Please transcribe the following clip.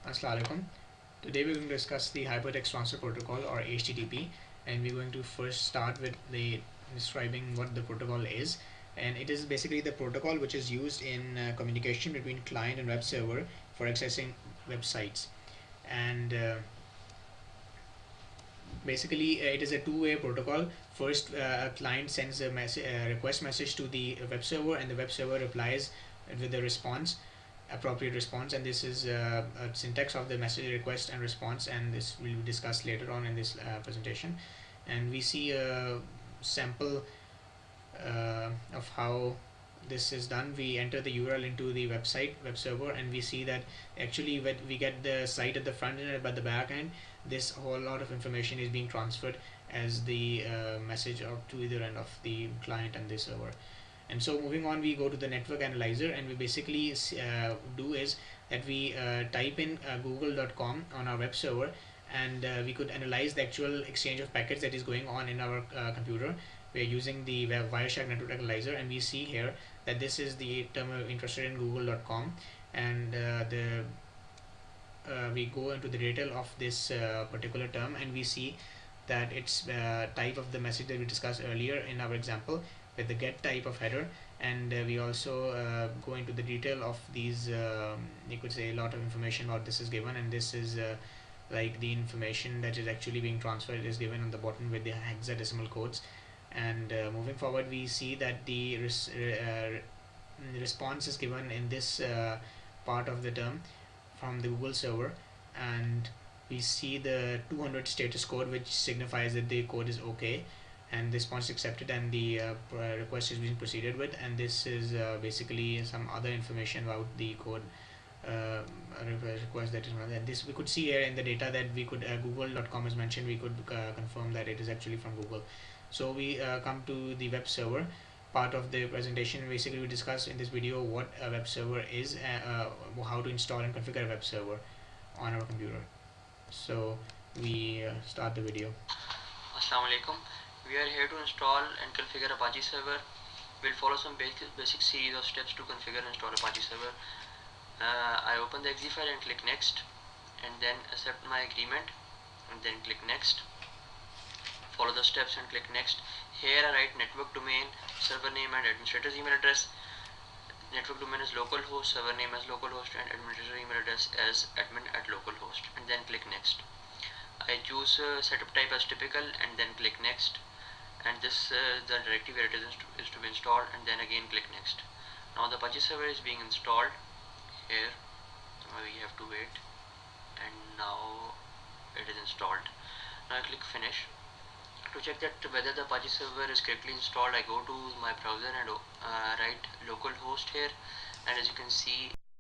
Assalamu alaikum. Today we're going to discuss the Hypertext Transfer Protocol or HTTP, and we're going to first start with the describing what the protocol is. And it is basically the protocol which is used in communication between client and web server for accessing websites. And basically it is a two-way protocol. First, a client sends a request message to the web server, and the web server replies with a response, appropriate response. And this is a syntax of the message request and response, and this will be discussed later on in this presentation. And we see a sample of how this is done. We enter the URL into the web server, and we see that actually when we get the site at the front end, but the back end, this whole lot of information is being transferred as the message up to either end of the client and the server. And so moving on, we go to the network analyzer, and we basically do is that we type in google.com on our web server, and we could analyze the actual exchange of packets that is going on in our computer. We are using the Wireshark network analyzer, and we see here that this is the term we're interested in, google.com, and we go into the detail of this particular term, and we see that it's type of the message that we discussed earlier in our example with the get type of header. And we also go into the detail of these, you could say a lot of information about this is given, and this is like the information that is actually being transferred is given on the bottom with the hexadecimal codes. And moving forward, we see that the response is given in this part of the term from the Google server, and we see the 200 status code, which signifies that the code is okay and the response is accepted, and the request is being proceeded with. And this is basically some other information about the code request that is run. And this we could see here in the data that we could google.com is mentioned. We could confirm that it is actually from Google. So we come to the web server part of the presentation. Basically we discuss in this video what a web server is, how to install and configure a web server on our computer. So we start the video. Assalamu alaikum. We are here to install and configure Apache server. We'll follow some basic series of steps to configure and install Apache server. I open the exe file and click next, and then accept my agreement, and then click next. Follow the steps and click next. Here I write network domain, server name and administrator's email address. Network domain is localhost, server name as localhost, and administrator email address as admin@localhost, and then click next. I choose setup type as typical, and then click next. And this the directory where it is to be installed, and then again click next. Now the Apache server is being installed here. We have to wait, and now it is installed. Now I click finish. To check that whether the Apache server is correctly installed, I go to my browser and write localhost here, and as you can see